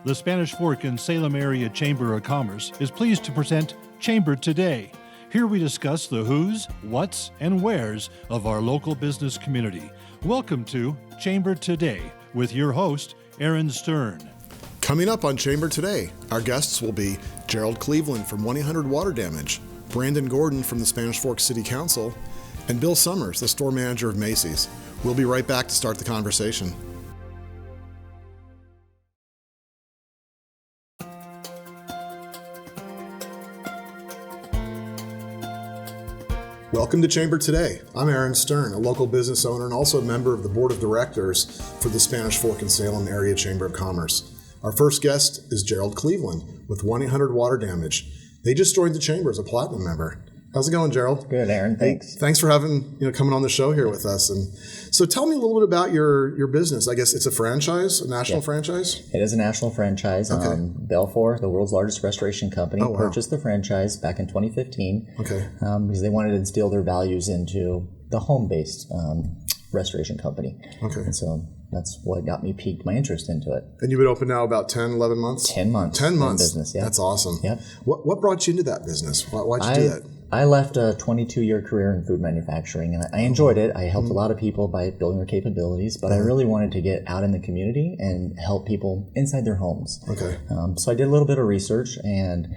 The Spanish Fork and Salem Area Chamber of Commerce is pleased to present Chamber Today. Here we discuss the who's, what's, and where's of our local business community. Welcome to Chamber Today with your host, Aaron Stern. Coming up on Chamber Today, our guests will be Gerald Cleveland from 1-800 Damage, Brandon Gordon from the Spanish Fork City Council, and Bill Summers, the store manager of Maceys. We'll be right back to start the conversation. Welcome to Chamber Today. I'm Aaron Stern, a local business owner and also a member of the board of directors for the Spanish Fork and Salem Area Chamber of Commerce. Our first guest is Gerald Cleveland with 1-800 Damage. They just joined the chamber as a platinum member. How's it going, Gerald? Good, Aaron. Thanks. Thanks for coming on the show here with us. And so tell me a little bit about your business. I guess it's a franchise, a national franchise? It is a national franchise. Okay. Belfour, the world's largest restoration company, Oh, wow. purchased the franchise back in 2015 Okay. because they wanted to instill their values into the home-based restoration company. Okay. And so that's what got me piqued my interest into it. And you've been open now about 10, 11 months? 10 months. 10 months. In business, yeah. That's awesome. Yep. What brought you into that business? Why'd you do that? I left a 22-year career in food manufacturing, and I enjoyed it. I helped a lot of people by building their capabilities, but I really wanted to get out in the community and help people inside their homes. Okay. So I did a little bit of research, and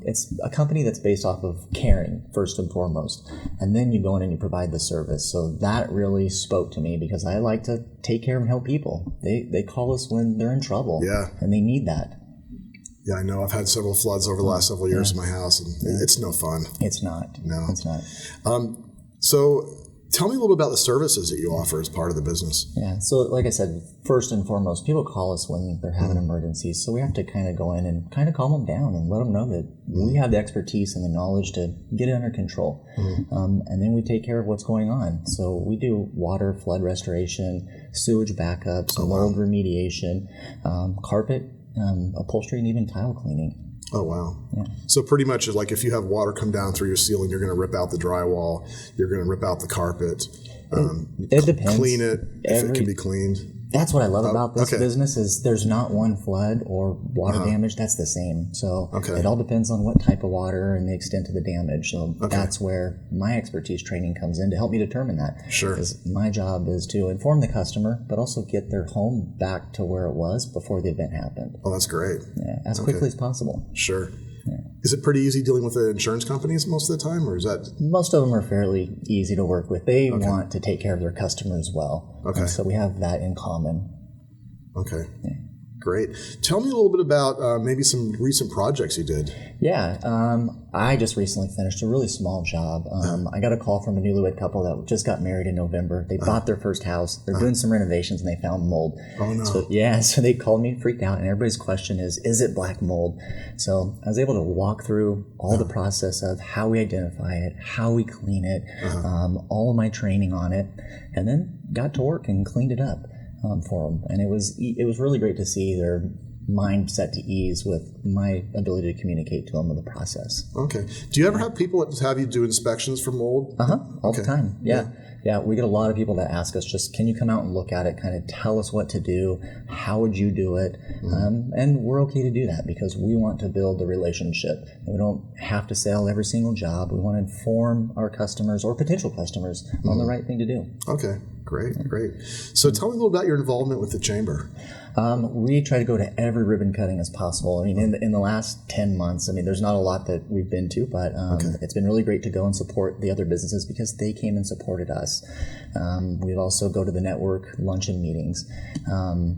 it's a company that's based off of caring, first and foremost, and then you go in and you provide the service. So that really spoke to me because I like to take care and help people. They call us when they're in trouble, and they need that. Yeah, I know. I've had several floods over the last several years in my house, and it's no fun. It's not. No. It's not. So tell me a little about the services that you offer as part of the business. Yeah, so like I said, first and foremost, people call us when they're having emergencies, so we have to kind of go in and kind of calm them down and let them know that we have the expertise and the knowledge to get it under control. And then we take care of what's going on. So we do water, flood restoration, sewage backups, mold remediation, carpet, upholstery, and even tile cleaning. Oh, wow. Yeah. So pretty much like if you have water come down through your ceiling, you're going to rip out the drywall, you're going to rip out the carpet, it depends. Clean it if it can be cleaned. That's what I love about this okay. business is there's not one flood or water damage that's the same. So it all depends on what type of water and the extent of the damage. So that's where my expertise training comes in to help me determine that. Sure. Because my job is to inform the customer, but also get their home back to where it was before the event happened. Oh, that's great. Yeah, as quickly as possible. Sure. Yeah. Is it pretty easy dealing with the insurance companies most of the time, or is that? Most of them are fairly easy to work with. They want to take care of their customers well. Okay. So we have that in common. Okay. Yeah. Great. Tell me a little bit about maybe some recent projects you did. Yeah. I just recently finished a really small job. I got a call from a newlywed couple that just got married in November. They bought their first house. They're doing some renovations and they found mold. Oh, no. So they called me, freaked out, and everybody's question is it black mold? So I was able to walk through all the process of how we identify it, how we clean it, all of my training on it, and then got to work and cleaned it up. For them, and it was really great to see their mind set to ease with my ability to communicate to them with the process. Okay. Do you ever have people that have you do inspections for mold? All the time. Yeah, we get a lot of people that ask us, just can you come out and look at it, kind of tell us what to do, how would you do it, and we're okay to do that because we want to build a relationship. We don't have to sell every single job. We want to inform our customers or potential customers on the right thing to do. Okay, great. So tell me a little about your involvement with the chamber. We try to go to every ribbon cutting as possible. I mean, in the last 10 months, there's not a lot that we've been to, but it's been really great to go and support the other businesses because they came and supported us. We'd also go to the network luncheon meetings.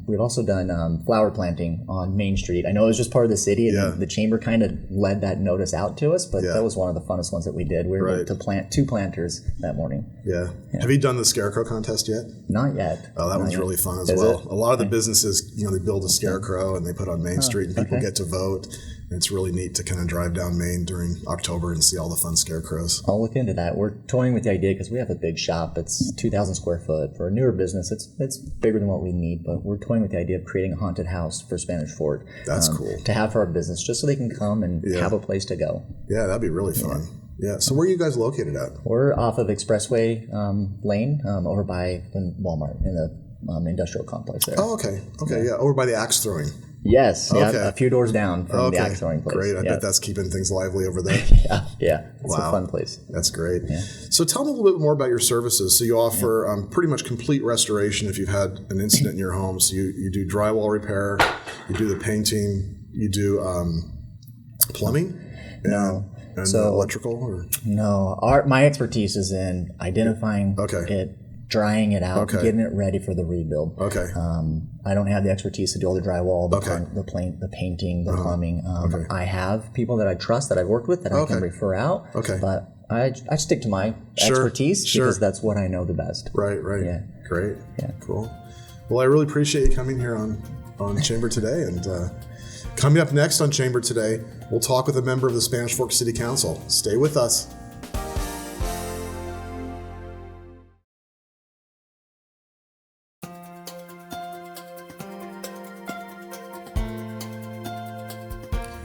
We've also done flower planting on Main Street. I know it was just part of the city, and the chamber kind of led that notice out to us, but that was one of the funnest ones that we did. We were able to plant 2 planters that morning. Yeah. Have you done the scarecrow contest yet? Not yet. Oh, that one's really fun as well. A lot of the businesses, they build a scarecrow and they put on Main Street and people get to vote. And it's really neat to kind of drive down Main during October and see all the fun scarecrows. I'll look into that. We're toying with the idea because we have a big shop. It's 2,000 square foot. For a newer business, it's bigger than what we need, but we're toying with the idea of creating a haunted house for Spanish Fork. That's cool. To have for our business, just so they can come and have a place to go. Yeah, that'd be really fun. Yeah. So where are you guys located at? We're off of Expressway Lane over by the Walmart in the industrial complex there. Oh, okay. Okay, yeah. Over by the axe throwing. Yes, yeah, Okay. a few doors down from the Okay, axe throwing place. great. I yeah. bet that's keeping things lively over there. Yeah, it's Wow. a fun place. That's great. Yeah. So tell me a little bit more about your services. So you offer pretty much complete restoration if you've had an incident in your home. So you do drywall repair, you do the painting, you do plumbing? No. And So- electrical? Or? No, my expertise is in identifying it, drying it out, getting it ready for the rebuild. Okay. I don't have the expertise to do all the drywall, the painting, the plumbing. I have people that I trust that I've worked with that I can refer out. Okay. But I stick to my expertise because that's what I know the best. Right. Yeah. Great. Yeah. Cool. Well, I really appreciate you coming here on Chamber Today. And coming up next on Chamber Today, we'll talk with a member of the Spanish Fork City Council. Stay with us.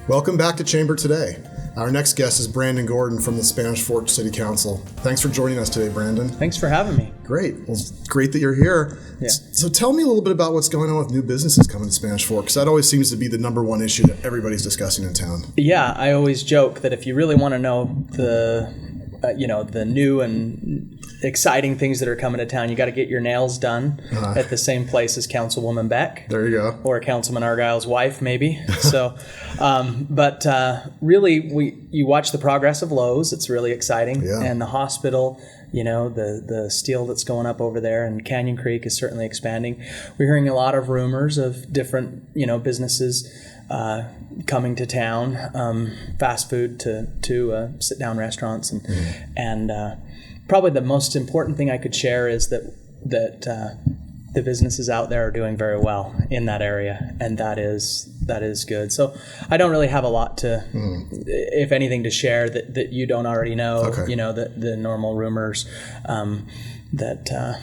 Welcome back to Chamber Today. Our next guest is Brandon Gordon from the Spanish Fork City Council. Thanks for joining us today, Brandon. Thanks for having me. Great. Well, it's great that you're here. Yeah. So tell me a little bit about what's going on with new businesses coming to Spanish Fork, because that always seems to be the number one issue that everybody's discussing in town. Yeah, I always joke that if you really want to know the new and exciting things that are coming to town, you got to get your nails done at the same place as Councilwoman Beck. There you go. Or Councilman Argyle's wife, maybe. So, but really, you watch the progress of Lowe's. It's really exciting. Yeah. And the hospital, the steel that's going up over there, and Canyon Creek is certainly expanding. We're hearing a lot of rumors of different, businesses coming to town, fast food to sit-down restaurants, and probably the most important thing I could share is that the businesses out there are doing very well in that area, and that is good. So I don't really have a lot to, if anything, to share that you don't already know. Okay. The normal rumors that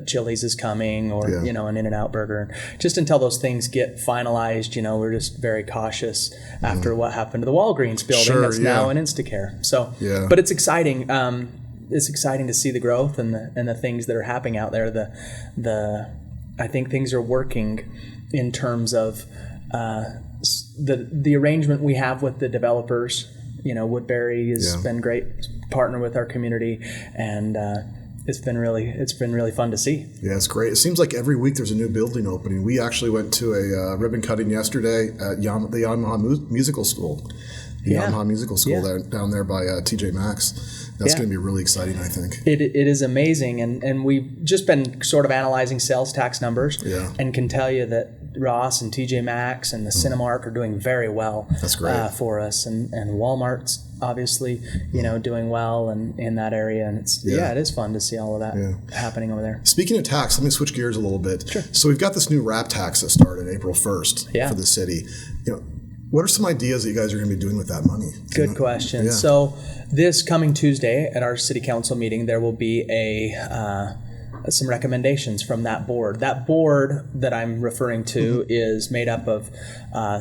Chili's is coming, or an In-N-Out burger. Just until those things get finalized, we're just very cautious after what happened to the Walgreens building that's now an Instacare. So, but it's exciting. It's exciting to see the growth and the things that are happening out there. I think things are working in terms of the arrangement we have with the developers. Woodbury has been great partner with our community, and it's been really fun to see. Yeah, it's great. It seems like every week there's a new building opening. We actually went to a ribbon cutting yesterday at the Yamaha Musical School. Yamaha Musical School down there by TJ Maxx. That's going to be really exciting, I think. It is amazing, and we've just been sort of analyzing sales tax numbers, and can tell you that Ross and TJ Maxx and the Cinemark are doing very well. That's great. For us, and Walmart's obviously doing well in that area, and it is fun to see all of that happening over there. Speaking of tax, let me switch gears a little bit. Sure. So we've got this new RAP tax that started April 1st for the city. What are some ideas that you guys are going to be doing with that money? Good question. Yeah. So this coming Tuesday at our city council meeting, there will be some recommendations from that board. That board that I'm referring to is made up of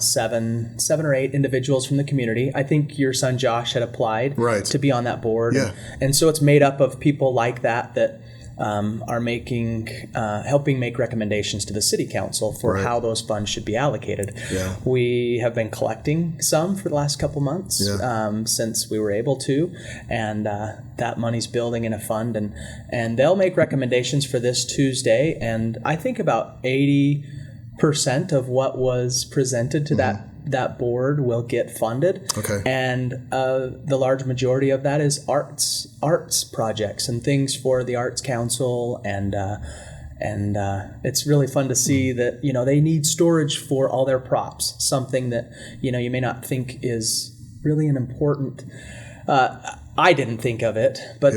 seven or eight individuals from the community. I think your son Josh had applied to be on that board. Yeah. And so it's made up of people like that are helping make recommendations to the city council for how those funds should be allocated. Yeah. We have been collecting some for the last couple months since we were able to, and that money's building in a fund, and they'll make recommendations for this Tuesday, and I think about 80% of what was presented to that board will get funded. Okay. And the large majority of that is arts projects and things for the Arts Council, and it's really fun to see that they need storage for all their props, something that you may not think is really an important. I didn't think of it, but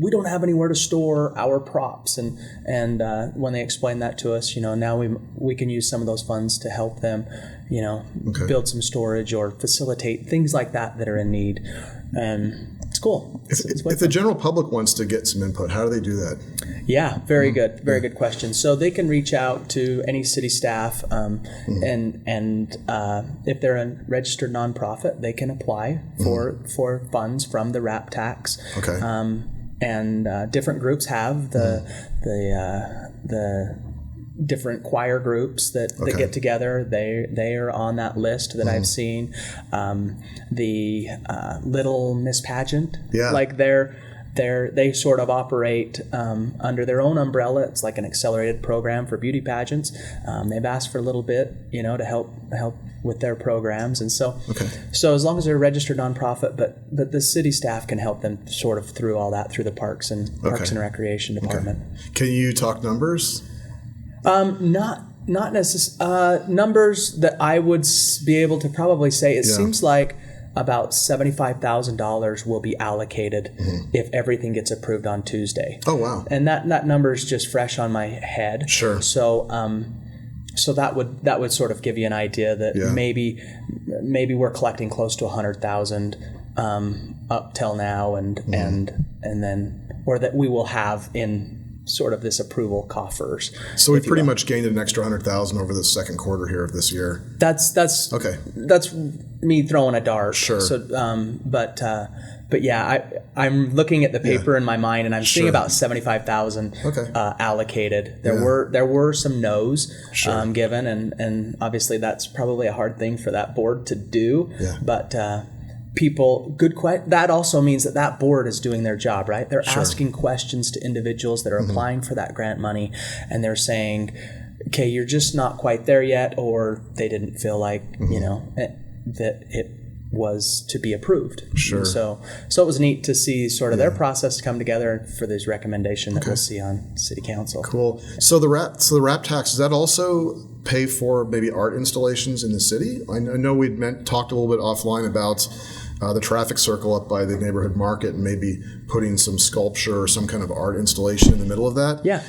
we don't have anywhere to store our props, and when they explained that to us, now we can use some of those funds to help them, build some storage or facilitate things like that are in need, and it's cool. If the general public wants to get some input, how do they do that? Yeah, very good question. So they can reach out to any city staff, and if they're a registered nonprofit, they can apply for funds from the RAP tax. Okay. And different groups have the different choir groups that get together. They are on that list that I've seen. The Little Miss Pageant, like they sort of operate under their own umbrella. It's like an accelerated program for beauty pageants. They've asked for a little bit, to help with their programs, and so as long as they're a registered nonprofit, but the city staff can help them sort of through all that through the Parks and Recreation Department. Can you talk numbers? Not necessarily numbers that I would be able to probably say. It seems like about $75,000 will be allocated if everything gets approved on Tuesday. Oh wow! And that number is just fresh on my head. Sure. So that would sort of give you an idea that maybe we're collecting close to 100,000 up till now, and then, or that we will have in sort of this approval coffers. So we've pretty much gained an extra 100,000 over the second quarter here of this year. That's okay. That's me throwing a dart. Sure. So, but yeah, I'm looking at the paper in my mind, and I'm seeing about 75,000 allocated. There were some no's given, and obviously that's probably a hard thing for that board to do. Yeah. But that also means that board is doing their job, right? They're asking questions to individuals that are applying for that grant money, and they're saying, okay, you're just not quite there yet, or they didn't feel like that it was to be approved. Sure. So it was neat to see sort of their process come together for this recommendation that we'll see on City Council. Cool. So the RAP tax, does that also pay for maybe art installations in the city? I know we'd talked a little bit offline about the traffic circle up by the neighborhood market and maybe putting some sculpture or some kind of art installation in the middle of that. Yeah.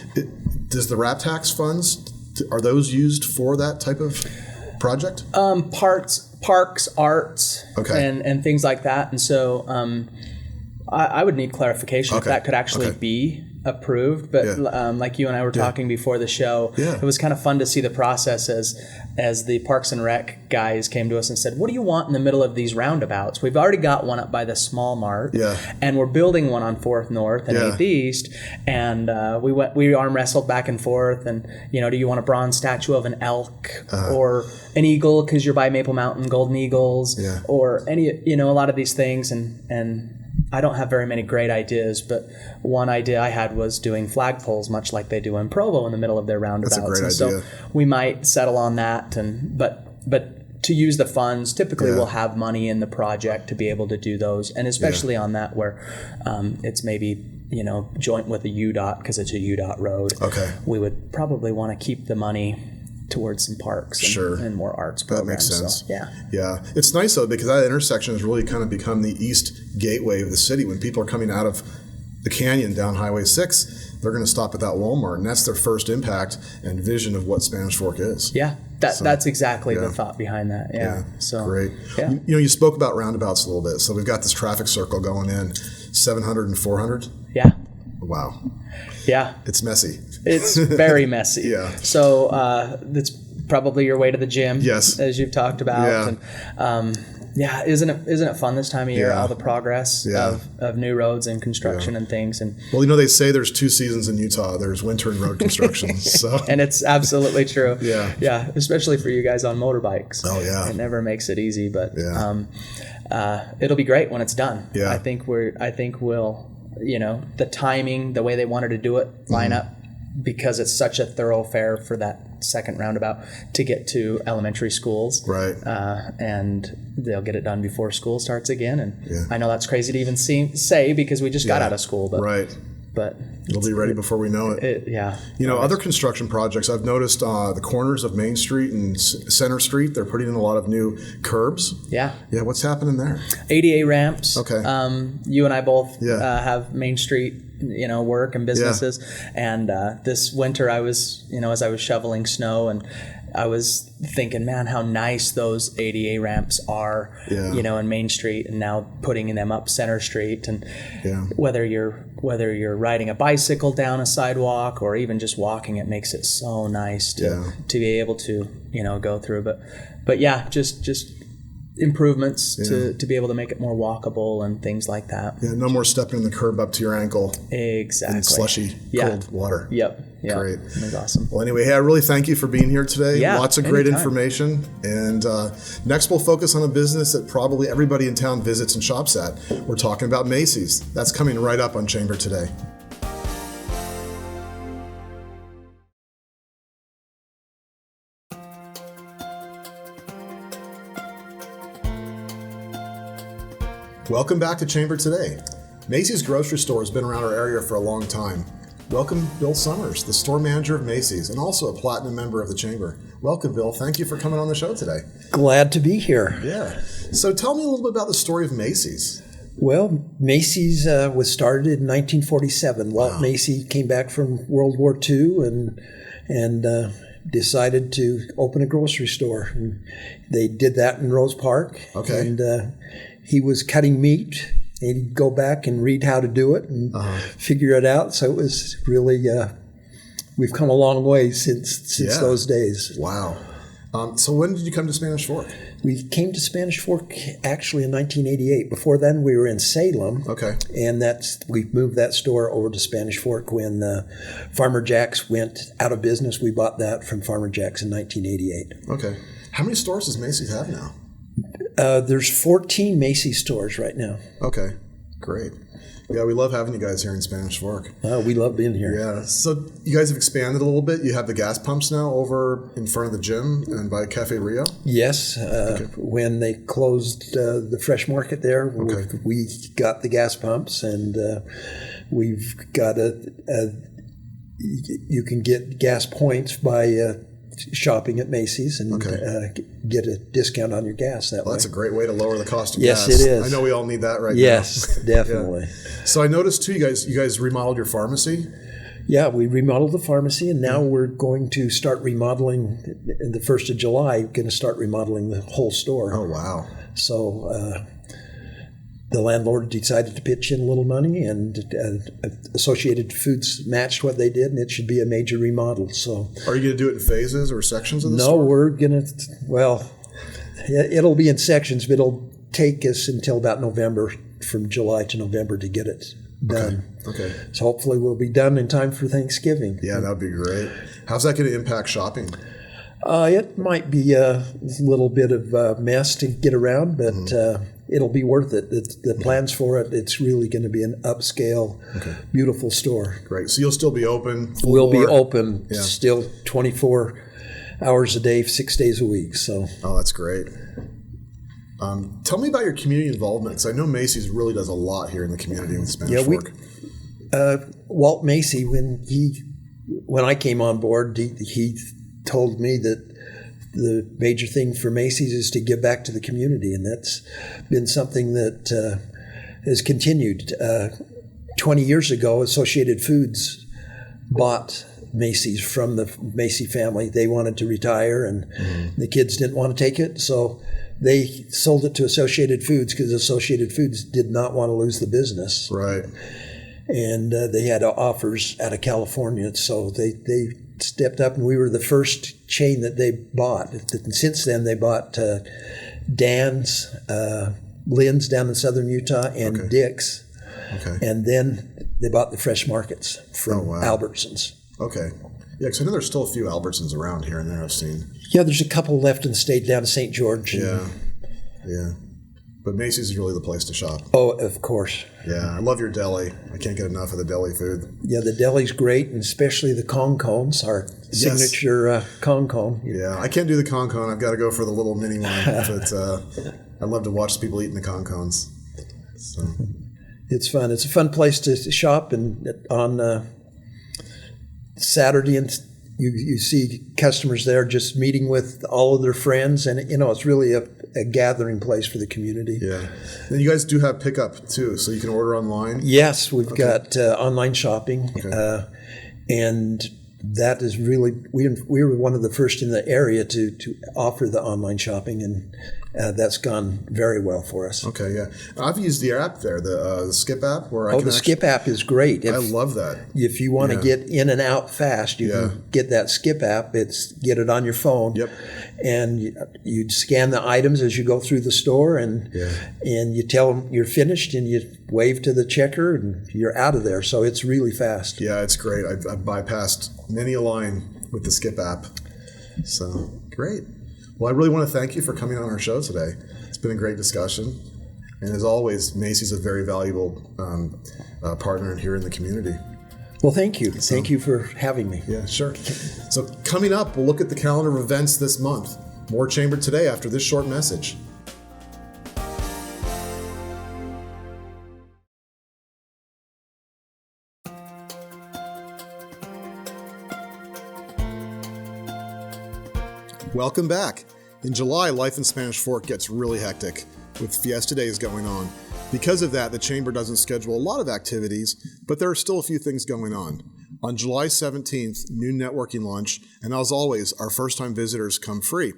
Does the RAP tax funds, are those used for that type of project? Parks, arts, and things like that. And so I would need clarification if that could actually be approved. But like you and I were talking before the show, it was kind of fun to see the process as the Parks and Rec guys came to us and said, what do you want in the middle of these roundabouts? We've already got one up by the Small Mart, and we're building one on 4th North and 8th East, and we arm wrestled back and forth, and do you want a bronze statue of an elk or an eagle because you're by Maple Mountain Golden Eagles, or any a lot of these things, and I don't have very many great ideas, but one idea I had was doing flagpoles, much like they do in Provo, in the middle of their roundabouts. That's a great idea. So we might settle on that, but to use the funds, typically we'll have money in the project to be able to do those, and especially on that where it's maybe joint with a UDOT because it's a UDOT road. Okay, we would probably want to keep the money towards some parks and more arts programs. That makes sense. So, yeah. It's nice though because that intersection has really kind of become the east gateway of the city. When people are coming out of the canyon down Highway 6, they're going to stop at that Walmart, and that's their first impact and vision of what Spanish Fork is. Yeah, that's exactly the thought behind that. Yeah. So great. Yeah. You spoke about roundabouts a little bit. So we've got this traffic circle going in 700 and 400. Yeah. Wow. Yeah. It's messy. It's very messy. Yeah. So that's probably your way to the gym. Yes. As you've talked about. Yeah. And, isn't it fun this time of year? All the progress of new roads and construction and things. And well, they say there's 2 seasons in Utah. There's winter and road construction. So and it's absolutely true. Yeah. Yeah. Especially for you guys on motorbikes. Oh yeah. It never makes it easy, but it'll be great when it's done. Yeah. I think we'll the timing, the way they wanted to do it, line up. Because it's such a thoroughfare for that second roundabout to get to elementary schools. Right. And they'll get it done before school starts again. And I know that's crazy to even say because we just got out of school. But, but it'll be ready before we know it. Other construction projects, I've noticed the corners of Main Street and Center Street, they're putting in a lot of new curbs. Yeah. Yeah, what's happening there? ADA ramps. Okay. You and I both have Main Street work and businesses. And this winter I was, as I was shoveling snow, and I was thinking, man, how nice those ADA ramps are, in Main Street, and now putting them up Center Street. And whether you're riding a bicycle down a sidewalk or even just walking, it makes it so nice to be able to, go through. But just improvements to be able to make it more walkable and things like that. Yeah, no more stepping the curb up to your ankle. Exactly. In slushy, cold water. Yep. Yeah, great. It was awesome. Well, anyway, hey, I really thank you for being here today. Yeah, Lots of great anytime. information. And next we'll focus on a business that probably everybody in town visits and shops at. We're talking about Macy's. That's coming right up on Chamber Today. Welcome back to Chamber Today. Macy's grocery store has been around our area for a long time. Welcome Bill Summers, the store manager of Macy's and also a platinum member of the Chamber. Welcome, Bill. Thank you for coming on the show today. Glad to be here. Yeah. So tell me a little bit about the story of Macy's. Well, Macy's was started in 1947. Walt Wow. Macy came back from World War II and decided to open a grocery store. And they did that in Rose Park. Okay. And he was cutting meat. And he'd go back and read how to do it and figure it out. So it was really, we've come a long way since those days. Wow. So when did you come to Spanish Fork? We came to Spanish Fork actually in 1988. Before then, we were in Salem. Okay. And we moved that store over to Spanish Fork when Farmer Jack's went out of business. We bought that from Farmer Jack's in 1988. Okay. How many stores does Macy's have now? There's 14 Macy's stores right now. Okay. Great. Yeah, we love having you guys here in Spanish Fork. We love being here. Yeah. So you guys have expanded a little bit. You have the gas pumps now over in front of the gym and by Cafe Rio? Yes. When they closed the fresh market there, we got the gas pumps, and we've got you can get gas points by shopping at Macy's and get a discount on your gas that way. That's a great way to lower the cost of Yes, gas. it is. I know we all need that right now. Yes, definitely. Yeah. So I noticed too, you guys remodeled your pharmacy. Yeah, we remodeled the pharmacy, and now we're going to start remodeling in the 1st of July. Going to start remodeling the whole store. Oh, wow. So the landlord decided to pitch in a little money, and Associated Foods matched what they did, and it should be a major remodel. So, are you going to do it in phases or sections of the no, store? we're going to. Well, it'll be in sections, but it'll take us until about November, from July to November, to get it done. Okay. So hopefully we'll be done in time for Thanksgiving. Yeah, that would be great. How's that going to impact shopping? It might be a little bit of a mess to get around, but it'll be worth it. The plans for it, it's really going to be an upscale, beautiful store. Great. So you'll still be open? We'll be open still 24 hours a day, 6 days a week. So. Oh, that's great. Tell me about your community involvement, because I know Macy's really does a lot here in the community in Spanish Fork. Walt Macy, when I came on board, he told me that the major thing for Macy's is to give back to the community, and that's been something that has continued. 20 years ago, Associated Foods bought Macy's from the Macy family. They wanted to retire, and the kids didn't want to take it, so they sold it to Associated Foods because Associated Foods did not want to lose the business. Right. And they had offers out of California, so they stepped up, and we were the first chain that they bought. And since then, they bought Dan's, Lynn's down in southern Utah, and Dick's. Okay. And then they bought the fresh markets from Albertsons. Okay. Yeah, because I know there's still a few Albertsons around here and there I've seen. Yeah, there's a couple left in the state down in St. George. Yeah. But Macy's is really the place to shop. Oh, of course. Yeah, I love your deli. I can't get enough of the deli food. Yeah, the deli's great, and especially the Kong cones, our signature Kong cone. Yeah, I can't do the Kong cone. I've got to go for the little mini one. But I love to watch people eating the Kong cones. So. It's fun. It's a fun place to shop, and on Saturday, and you see customers there just meeting with all of their friends, and it's really a gathering place for the community. Yeah. And you guys do have pickup too, so you can order online? Yes, we've got online shopping, and that is really, we were one of the first in the area to offer the online shopping, and that's gone very well for us. Okay, yeah. I've used the app there, the Skip app. The Skip app is great. I love that. If you want to get in and out fast, you can get that Skip app. Get it on your phone. Yep. And you scan the items as you go through the store, and you tell them you're finished, and you wave to the checker, and you're out of there. So it's really fast. Yeah, it's great. I've bypassed Many align with the Skip app. So, great. Well, I really want to thank you for coming on our show today. It's been a great discussion. And as always, Macy's is a very valuable partner here in the community. Well, thank you. Thank you for having me. Yeah, sure. So coming up, we'll look at the calendar of events this month. More Chamber Today after this short message. Welcome back. In July, life in Spanish Fork gets really hectic with Fiesta Days going on. Because of that, the Chamber doesn't schedule a lot of activities, but there are still a few things going on. On July 17th, noon networking lunch, and as always, our first-time visitors come free.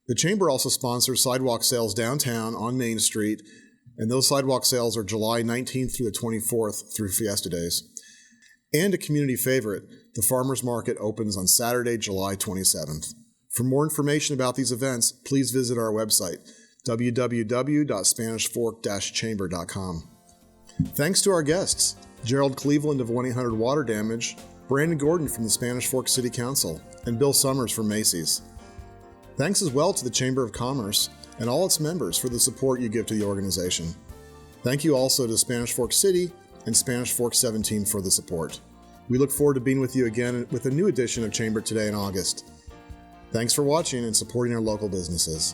The Chamber also sponsors sidewalk sales downtown on Main Street, and those sidewalk sales are July 19th through the 24th through Fiesta Days. And a community favorite, the Farmers Market opens on Saturday, July 27th. For more information about these events, please visit our website, www.spanishfork-chamber.com. Thanks to our guests, Gerald Cleveland of 1-800-Water Damage, Brandon Gordon from the Spanish Fork City Council, and Bill Summers from Maceys. Thanks as well to the Chamber of Commerce and all its members for the support you give to the organization. Thank you also to Spanish Fork City and Spanish Fork 17 for the support. We look forward to being with you again with a new edition of Chamber Today in August. Thanks for watching and supporting our local businesses.